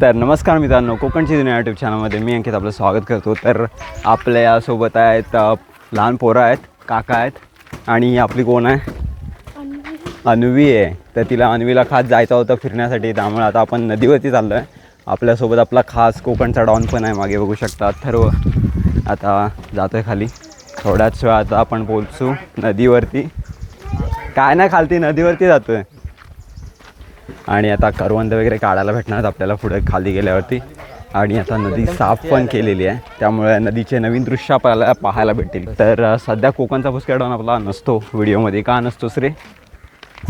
तर नमस्कार मित्रांनो, कोकणची दुनिया यूट्यूब चॅनलमध्ये मी अंकित आपलं स्वागत करतो. तर आपल्या यासोबत आहेत लहान पोरं आहेत, काका आहेत आणि आपली कोण आहे, अन्वी आहे. तर तिला अन्वीला खास जायचं होतं फिरण्यासाठी, त्यामुळे आता आपण नदीवरती चाललो आहे. आपल्यासोबत आपला खास कोकणचा डॉन पण आहे, मागे बघू शकता ठरव. आता जातो आहे खाली, थोड्याच वेळात आपण पोहोचू नदीवरती. काय नाही, खालती नदीवरती जातो आहे. आणि आता करवंद वगैरे काढायला भेटणार आपल्याला पुढे खाली गेल्यावरती. आणि आता नदी साफ पण केलेली आहे, त्यामुळे नदीचे नवीन दृश्य आपल्याला पाहायला भेटतील. तर सध्या कोकणचा भुसक्या डॉन आपला नसतो व्हिडिओमध्ये. का नसतोस रे?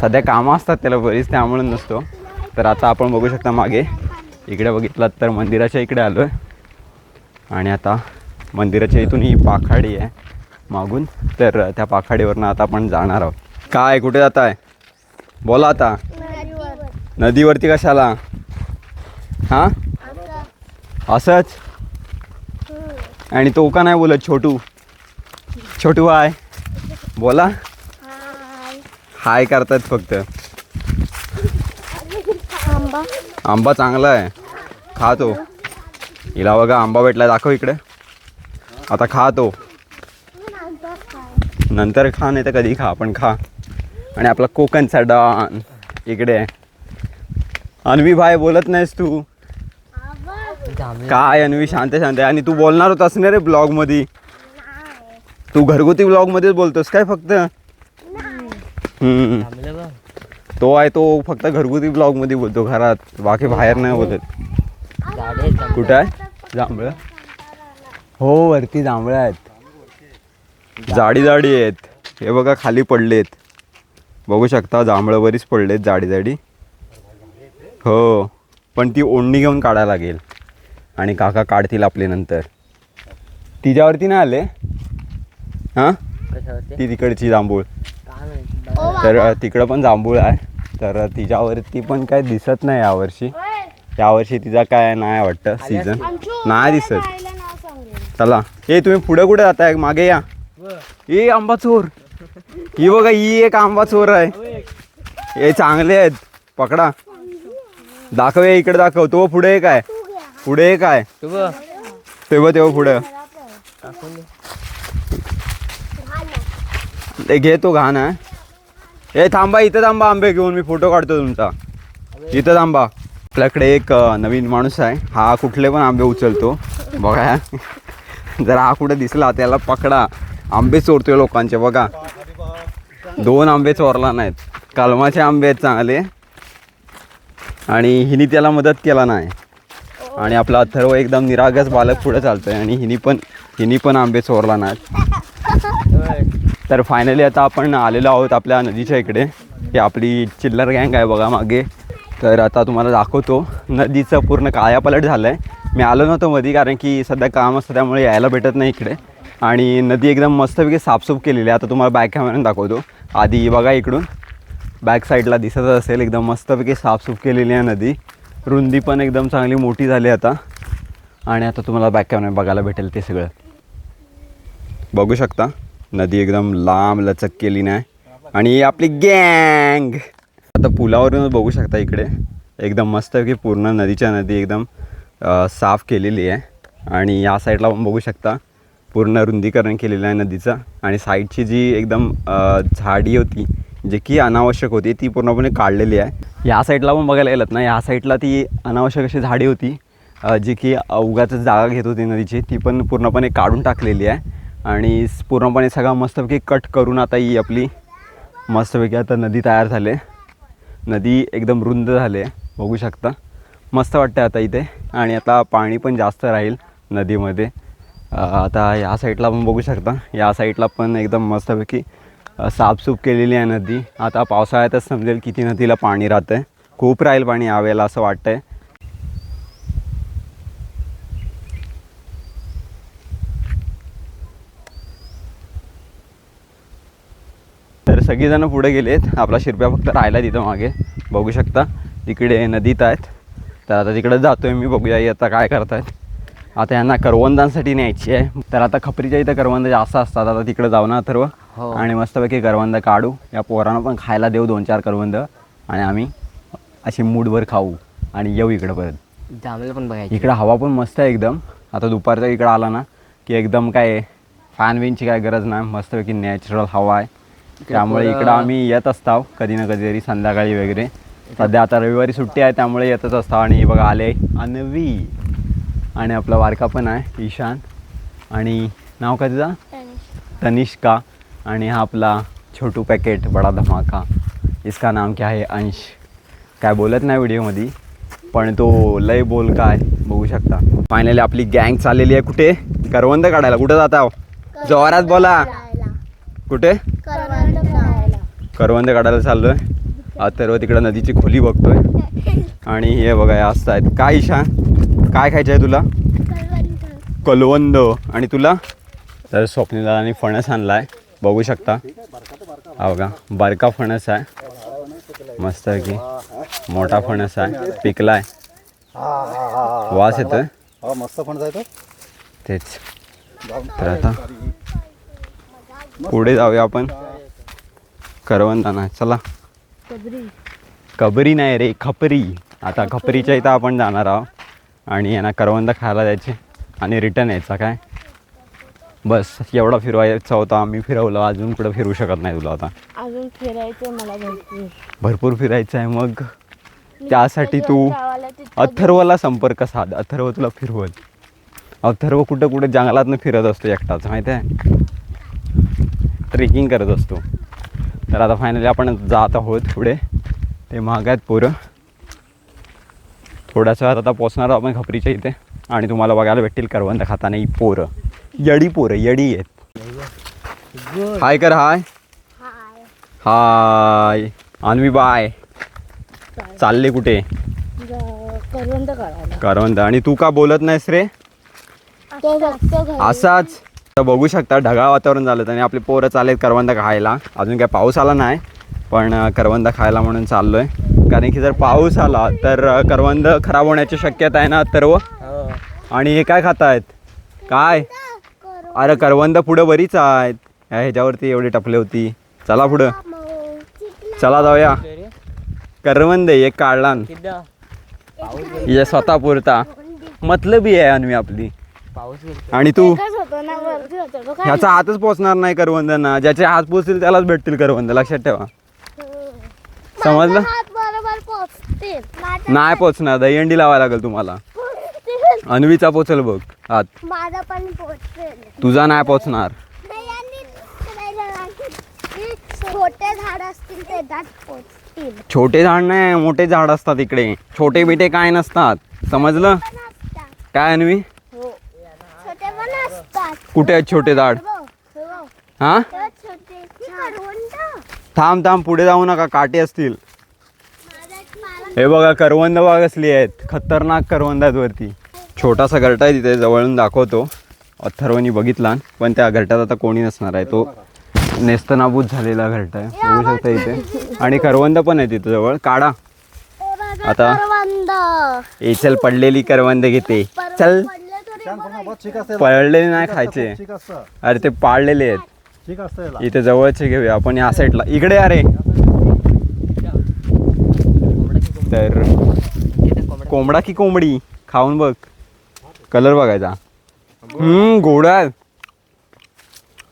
सध्या कामं असतात त्याला बरीच, त्यामुळे नसतो. तर आता आपण बघू शकता मागे इकडे बघितलं तर मंदिराच्या इकडे आलो आहे. आणि आता मंदिराच्या इथून ही पाखाडी आहे मागून, तर त्या पाखाडीवरनं आता आपण जाणार आहोत. काय, कुठे जात आहे? बोला आता. नदीवरती कशाला? हां, असंच? आणि तो का नाही बोलत? छोटू छोटू हाय बोला. हाय करतात फक्त. आंबा चांगला आहे, खा तो. हिला बघा आंबा भेटला, दाखव इकडे. आता खा तो, नंतर खा नाही तर कधी खा, पण खा. आणि आपला कोकणचा डॉन इकडे आहे. अन्वी भाई बोलत नाहीस तू? काय अन्वी, शांत शांत. आणि तू बोलणार होतास ना रे ब्लॉगमध्ये? तू घरगुती ब्लॉगमध्येच बोलतोस काय फक्त? तो आहे, तो फक्त घरगुती ब्लॉगमध्ये बोलतो घरात, बाकी बाहेर नाही बोलत. कुठं आहे जांभळं? हो, वरती जांभळं आहेत, जाडी जाडी आहेत. हे बघा खाली पडलेत, बघू शकता. जांभळं बरीच पडलेत जाडी जाडी. हो, पण ती ओढणी घेऊन काढायला लागेल आणि काका काढतील आपले नंतर. तिच्यावरती नाही आले? हां, ती तिकडची जांभूळ. तर तिकडं पण जांभूळ आहे, तर तिच्यावरती पण काय दिसत नाही यावर्षी. यावर्षी तिचा काय नाही वाटतं सीझन, नाही दिसत. चला, हे तुम्ही पुढे कुठे जाताय? मागे या. हे आंबा चोर, ही बघा, ही एक आंबा चोर आहे. हे चांगले आहेत, पकडा. दाखव, इकडे दाखव. तो पुढे एक आहे, पुढे एक आहे. तेव्हा तेव्हा पुढे ते घे, तो घाण आहे. हे थांबा, इथं थांबा, आंबे घेऊन मी फोटो काढतो तुमचा. इथं थांबा. आपल्याकडे एक नवीन माणूस आहे, हा कुठले पण आंबे उचलतो बघा. जर हा कुठे दिसला त्याला पकडा. आंबे चोरतोय लोकांचे बघा. 2 आंबे चोरला नाहीत, कलमाचे आंबे आहेत चांगले. आणि हिनी त्याला मदत केला नाही. आणि आपला अथर्व एकदम निरागस बालक पुढे चालतोय, आणि हिनी पण आंबे चोरला नाहीत. तर फायनली आता आपण आलेलो आहोत आपल्या नदीच्या इकडे. ही आपली चिल्लर गँग आहे बघा मागे. तर आता तुम्हाला दाखवतो. नदीचं पूर्ण कायापालट झालं आहे. मी आलो नव्हतो मध्ये, कारण की सध्या काम असतं त्यामुळे यायला भेटत नाही इकडे. आणि नदी एकदम मस्तपैकी साफसूफ केलेली आहे. आता तुम्हाला बॅक कॅमेऱ्याने दाखवतो. आधी बघा इकडून बॅक साईडला दिसत असेल, एकदम मस्तपैकी साफसूफ केलेली आहे नदी. रुंदी पण एकदम चांगली मोठी झाली आता. आणि आता तुम्हाला बॅक कॅमेरा बघायला भेटेल ते सगळं. बघू शकता नदी एकदम लांब लचक केली नाही. आणि आपली गँग आता पुलावरूनच बघू शकता इकडे एकदम मस्तपैकी पूर्ण नदी एकदम साफ केलेली आहे. आणि या साईडला पण बघू शकता पूर्ण रुंदीकरण केलेलं आहे नदीचं. आणि साईडची जी एकदम झाडी होती जे की अनावश्यक होती ती पूर्णपणे काढलेली आहे. या साईडला पण बघायला गेलं ना, या साईडला ती अनावश्यक अशी झाडी होती जी की उगाच जागा घेत होती नदीची, ती पण पूर्णपणे काढून टाकलेली आहे. आणि पूर्णपणे सगळा मस्तपैकी कट करून आता ही आपली मस्तपैकी आता नदी तयार झाली. नदी एकदम रुंद झाली आहे, बघू शकता. मस्त वाटतं आता इथे. आणि आता पाणी पण जास्त राहील नदीमध्ये. आता या साईडला पण बघू शकता, या साईडला पण एकदम मस्तपैकी साफसूफ केलेली आहे नदी. आता पावसाळ्यातच समजेल किती नदीला पाणी राहतं आहे. खूप राहील पाणी यावेळेला असं वाटतं आहे. तर सगळीजणं पुढे गेलेत, आपला शिरप्या फक्त राहिला तिथं मागे बघू शकता. तिकडे नदीत आहेत, तर आता तिकडे जातो आहे मी. बघूया आता काय करतायत. आता यांना करवंदांसाठी न्यायची आहे. तर आता खपरीच्या इथं करवंद जास्त असतात. आता तिकडे जाऊ ना अथर्व, आणि मस्तपैकी करवंद काढू. या पोरांना पण खायला देऊ 2-4 करवंद, आणि आम्ही अशी मूडवर खाऊ आणि येऊ इकडं परत. जांभळं पण बघायची. इकडं हवा पण मस्त आहे एकदम. आता दुपारचा इकडं आला ना की एकदम काय फॅन विनची काय गरज नाही, मस्तपैकी नॅचरल हवा आहे. त्यामुळे इकडं आम्ही येत असतो कधी ना कधी तरी संध्याकाळी वगैरे. सध्या आता रविवारी सुट्टी आहे त्यामुळे येतच असतो. आणि बघा आले अन्वी आणि आपला वारका पण आहे ईशान आणि नाव काय तुझा तनिष्का. आणि हा आपला छोटू पॅकेट बडा धमाका, इसका नाम क्या है अंश. काय बोलत नाही व्हिडिओमध्ये पण तो लय बोल काय बघू शकता. फायनली आपली गँग चाललेली आहे कुठे करवंद काढायला. कुठं जाता जोरात बोला. कुठे करवंद काढायला चाललोय. अथर्व तिकडं नदीची खोली बघतोय आणि हे बघा हे असत आहेत. काय ईशान काय खायचं आहे तुला? कलवंद. आणि तुला? तर स्वप्नीलाने फणस आणला आहे बघू शकता. हा बघा बारका फणस आहे मस्त की मोठा फणस आहे पिकला आहे. वास येतोय मस्त फणस आहे तो. तेच. तर आता पुढे जाऊया आपण करवंदाना. चला. कबरी नाही रे खपरी. आता खपरीच्या इथं आपण जाणार आहोत आणि यांना करवंद खायला द्यायचे आणि रिटर्न यायचा. काय बस एवढा फिरवायचा होता. आम्ही फिरवलं अजून कुठं फिरू शकत नाही तुला. आता अजून फिरायचं मला भरपूर फिरायचं आहे. मग त्यासाठी तू अथर्वला संपर्क साध. अथर्व तुला फिरवल. अथर्व कुठं कुठं जंगलातनं फिरत असतो एकटाच माहिती आहे. ट्रेकिंग करत असतो. तर आता फायनली आपण जात आहोत पुढे. ते महाग आहेत पोरं. थोड्याच वेळात आता पोचणार आहोत आपण खपरीच्या इथे आणि तुम्हाला बघायला भेटतील करवंद खाताना ही पोरं. येडी पोरं येडी आहेत. हाय कर. हाय हाय अन्वी बाय. चालले कुठे? करवंद काढायला. करवंद. आणि तू का बोलत नाहीस रे? असाच. तर बघू शकता ढगाळ वातावरण झालं आणि आपले पोरं चाललेत करवंद खायला. अजून काय पाऊस आला नाही पण करवंद खायला म्हणून चाललोय. कारण की जर पाऊस आला तर करवंद खराब होण्याची शक्यता आहे ना सर्व. आणि हे काय खात आहेत काय? अरे करवंद पुढं बरीच आहेत. ह्याच्यावरती एवढी टपले होती. चला पुढं चला जाऊया. करवंद एक काढला हिच्या स्वतः पुरता मतलबी आहे अन्वी आपली. आणि तू ह्याचा हातच पोचणार नाही करवंदांना. ज्याचे हात पोचतील त्यालाच भेटतील करवंद. लक्षात ठेवा. समजलं? नाही पोचणार. दहीहंडी लावायला लागेल तुम्हाला. अन्वीचा पोचल बघ हात. माझा पण पोचेल. तुझा नाही पोचणार. छोटे झाड असतील ते दाट पोचतील. छोटे झाड नाही मोठे झाड असतात इकडे. छोटे बिटे काय नसतात. समजलं काय अन्वी? छोटे पण असतात. कुठे आहेत छोटे झाड? हा थांब थांब पुढे जाऊ नका काटे असतील. हे बघा करवंद बाग असली आहेत. खतरनाक करवंद आहेत वरती. छोटासा घरटा आहे तिथे जवळून दाखवतो. अथर्वनी बघितला पण त्या घरट्यात आता कोणी नसणार आहे. तो नेस्तनाबूत झालेला घरटा आहे बघू शकता इथे. आणि करवंद पण आहे तिथे जवळ. काढा आता. ए चल पडलेली करवंद घेते. चल. पडलेले नाही खायचे. अरे ते पाळलेले आहेत. इथे जवळचे घेऊया आपण या साईडला. इकडे अरे. तर कोंबडा की कोंबडी खाऊन बघ. कलर बघायचा. गोडा आहे.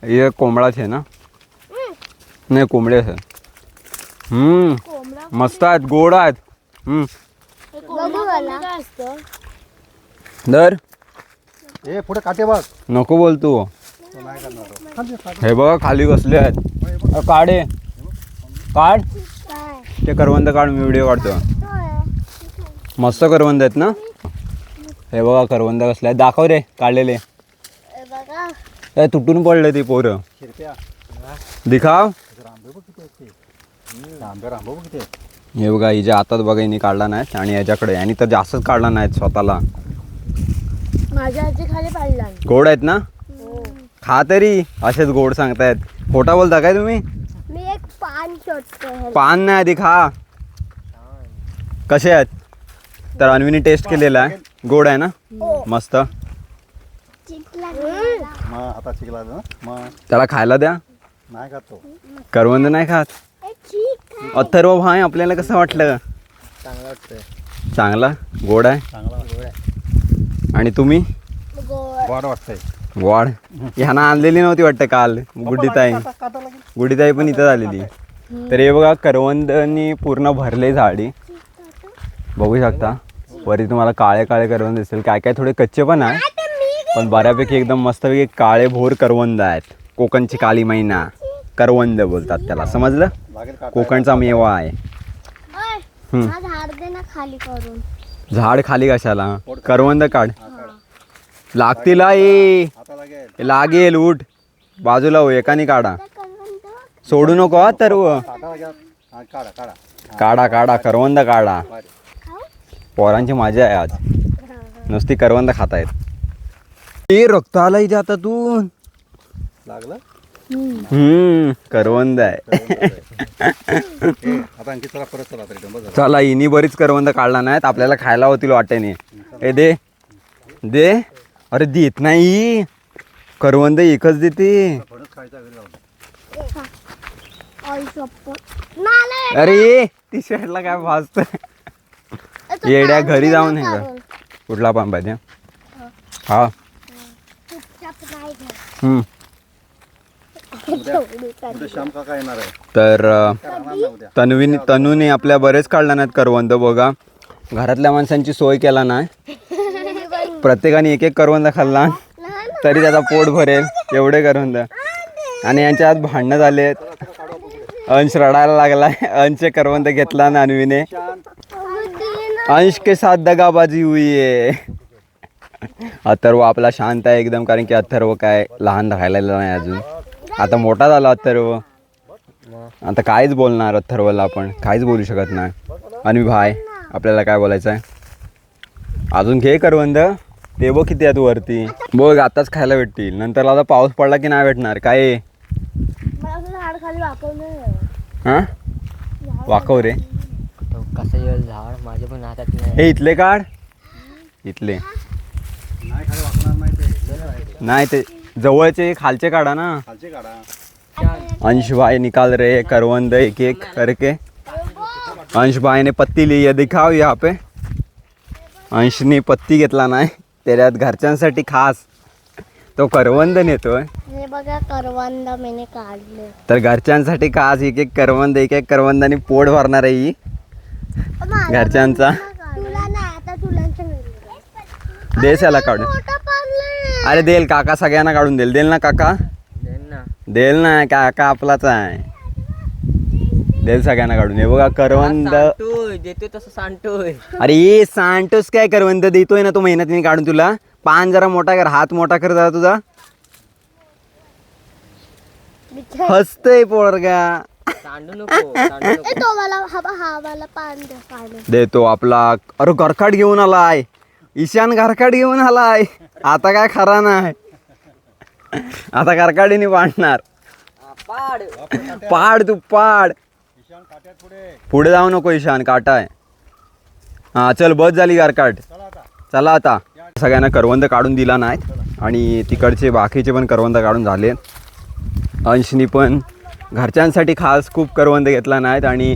हे कोंबडाच आहे ना? नाही कोंबडे असं. मस्त आहेत गोड आहेत. दर ए पुढे काटे बघ. नको बोलतो. हे बघा खाली बसले आहेत. काढे काढ ते करवंद काढ. मी व्हिडिओ काढतो. मस्त करवंद आहेत ना? हे बघा करवंद कसले आहेत. दाखव रे काढलेले. काय तुटून पडले ते पोरं. दिखाव. हे बघा हिच्या हातात बघा हिने काढला नाही आणि याच्याकडे आणि तर जास्तच काढला नाही स्वतःला. माझ्या आजी खाली पाडला. गोड आहेत ना? खा तरी. असेच गोड सांगतायत. खोटा बोलता काय तुम्ही? मी एक पान शोधतो. पान नाही आधी खा. कसे आहेत? तर अन्वीने टेस्ट केलेला आहे. गोड आहे ना? मस्त. आता चिकला मग त्याला खायला द्या. नाही खातो. करवंद नाही खात. अथर्व भाई आपल्याला कसं वाटलं? चांगलं वाटतंय. चांगला गोड आहे. चांगला आणि तुम्ही वाढ वाटतंय. वाढ ह्यांना आणलेली नव्हती वाटतं काल. गुड्डीताई गुड्डीताई पण इथं आलेली. तर हे बघा करवंदनी पूर्ण भरले झाडी बघू शकता. वरी तुम्हाला काळे काळे करवंद दिसेल. काय काय थोडे कच्चे पण आहे पण बऱ्यापैकी एकदम मस्तपैकी काळे भोर करवंद आहेत. कोकणची काली मैना करवंद बोलतात त्याला, समजलं. लागेल का? कोकणचा मेवा आहे. झाड दे ना खाली करून. झाड खाली कशाला, करवंद काढ. लागतील ए आता लागेल. लागेल. उठ बाजूला हो, एकाने काढा, सोडू नको हा सर्व. काटा लागेल. हा, काढा काढा. काढा काढा करवंद काढा. पोरांची मजा आहे आज, नुसती करवंद खातायत. ते रक्त आला इथे आता तू. लागलं. करवंद आहे. आता आणखी चला परत चला तरी डंबर झाला. चला इनी बरीच करवंद काढला नाहीत, आपल्याला खायला होतील वाटेने. ए दे दे. अरे देत नाही करवंद, एकच देते. फणस खायचा घरी जाऊन. आई शपथ. नाला अरे टी शर्टला काय भाजत येड्या. घरी जाऊन हे का कुठला पान पाहिजे. हा चुपचाप नाही घे. उद्या श्याम काका येणार आहे. तर काय राहणार नाही उद्या. तनूने आपल्या बरेच काढला नाहीत करवंद. बघा घरातल्या माणसांची सोय केला नाही, प्रत्येकाने एक एक करवंद खाल्ला तरी त्याचा पोट भरेल एवढे करवंद. आणि यांच्या आत भांडणं झालेत. अंश रडायला लागलाय. अंशचे करवंद घेतला ना अन्वीने. अंश के साथ दगाबाजी हुई है. अथर्व आपला शांत आहे एकदम, कारण की अथर्व काय लहान राहिलेला नाही अजून. आता मोठा झाला अथर्व, आता काहीच बोलणार अथर्वला आपण काहीच बोलू शकत नाही. आणि भाई आपल्याला काय बोलायचं आहे. अजून घे करवंद. ते बघ किती आहेत वरती. बघ आताच खायला भेटतील, नंतर आता पाऊस पडला की नाही भेटणार. काय मला असं झाड खाली वाकवलं. हां वाकव रे. कसं येईल झाड माझ्या पण हातात नाही. हे इथले काढ. इथले नाही खाली वाकणार नाही ते. नाही, ते जवळचे खालचे काढा ना. खालचे काढा. अंश भाई निकाल रहे हैं करवंद एक एक करके. अंश भाई ने पत्ती ली है, दिखाओ यहाँ पे. अंशने पत्ती घेतला नाही, त्याच्यात घरच्यांसाठी खास तो करवंद नेतोय. हे बघा करवंद मीने काढले. तर घरच्यांसाठी खास एक एक करवंदानी पोट भरणार आहे ही घरच्यांचा. तुला नाही, आता तुलांच्या घरी. देस याला काढून. मोठा पाडलंय. अरे देईल काका, सगळ्यांना काढून देईल ना काका. देईल ना काका, आपलाच आहे. देईल सगळ्यांना काढून. हे बघा करवंद. देतोय तसं सांगतोय. अरे ये सांडतोस काय, करवंद देतोय ना तो मेहनतीने काढून तुला. पान जरा मोठा कर, हात मोठा कर जरा तुझा. हसतय पोरगा. सांडू नको सांडू नको. तो मला हा मला पान दे पाणी. देतो आपला. अरे घरकाट घेऊन आलाय ईशान, घरकाट घेऊन आलाय. आता काय खरा नाही, आता घरकाडीने पाडणार. पाड पाड तू पाड. ईशान काट्यात पुढे. पुढे जाऊ नको ईशान, काटा आहे. हा चल बस झाली घरकाट. चला आता. चला आता. सगळ्यांना करवंद काढून दिला नाहीत आणि तिकडचे बाकीचे पण करवंद काढून झाले. अंशनी पण घरच्यांसाठी खास खूप करवंद घेतला नाहीत आणि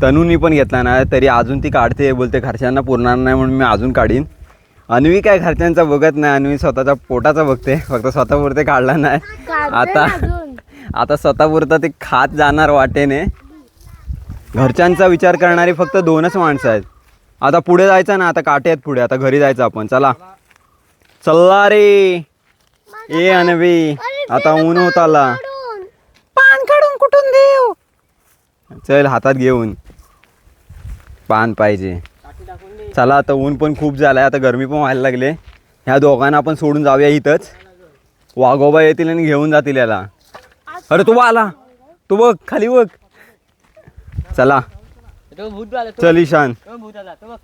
तनूनी पण घेतला नाही. तरी अजून ती काढते, बोलते घरच्यांना पुरणार नाही म्हणून मी अजून काढीन. अन्वी काय घरच्यांचा बघत नाही, अन्वी स्वतःच्या पोटाचा बघते. फक्त स्वतःपुरते काढला नाही. आता स्वतःपुरता ते खात जाणार वाटेने. घरच्यांचा विचार करणारी फक्त 2च माणसं आहेत. आता पुढे जायचं ना, आता काटे आहेत पुढे, आता घरी जायचं आपण. चला चल्ला रे. ए अन्वी आता ऊन होत आला. पान काढून कुठून देऊ. चल हातात घेऊन. पान पाहिजे. चला आता ऊन पण खूप झालाय, आता गरमी पण व्हायला लागले. ह्या दोघांना आपण सोडून जाऊया इथंच. वाघोबा येतील आणि घेऊन जातील याला. अरे तू आला, तू बघ खाली बघ. चला तो भूत आला तो. चल ईशान. तो भूत आला तो बघ.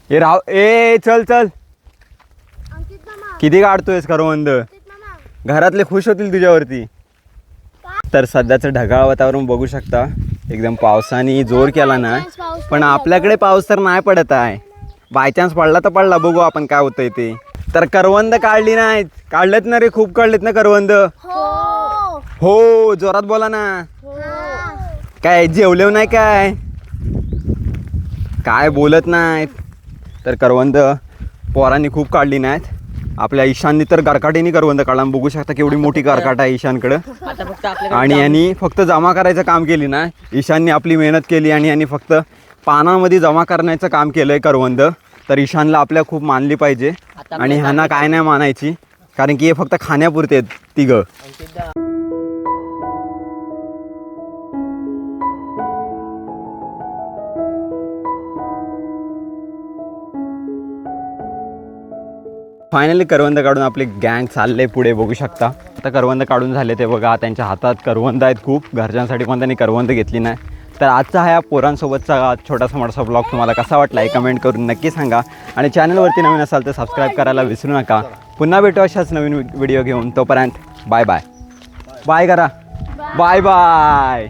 ए राव, ए चल चल. अंकित मामा, किती काढतोयस करवंद. अंकित मामा. घरातले खुश होतील तुझ्यावरती. तर सध्याचं ढगाळ वातावरण बघू शकता. एकदम पावसाने जोर केला ना, पण आपल्याकडे पाऊस तर नाही पडत आहे. बायचान्स पडला तर पडला, बघू आपण काय होतंय ते. तर करवंद काढली नाहीत. काढलेत ना रे, खूप काढलेत ना करवंद. हो. हो जोरात बोला ना. काय जेवलेव नाही काय. काय बोलत नाहीत. तर करवंद पोरांनी खूप काढली नाहीत. आपल्या ईशाननी तर गारकाटीने करवंद काढला. बघू शकता केवढी मोठी गारकाट आहे ईशानकडं. आता फक्त आपल्याकडे आणि यांनी फक्त जमा करायचं काम केली ना. ईशाननी आपली मेहनत केली आणि यांनी फक्त पानामध्ये जमा करण्याचं काम केलंय करवंद. तर ईशानला आपल्या खूप मानली पाहिजे आणि ह्यांना काय नाही मानायची, कारण की हे फक्त खाण्यापुरते आहेत तिघं. अंकितदा, फायनली करवंद काढून आपली गँग चालले पुढे. बघू शकता आता करवंद काढून झाले ते बघा. त्यांच्या हातात करवंद आहेत खूप. घरच्यांसाठी पण त्यांनी करवंद घेतली नाही. तर आजचा हा पोरांसोबतचा छोटासा मोठासा ब्लॉग तुम्हाला कसा वाटला हे कमेंट करून नक्की सांगा. आणि चॅनलवरती नवीन असाल तर सबस्क्राईब करायला विसरू नका. पुन्हा भेटू अशाच नवीन व्हिडिओ घेऊन. तोपर्यंत बाय बाय. बाय करा. Bye bye.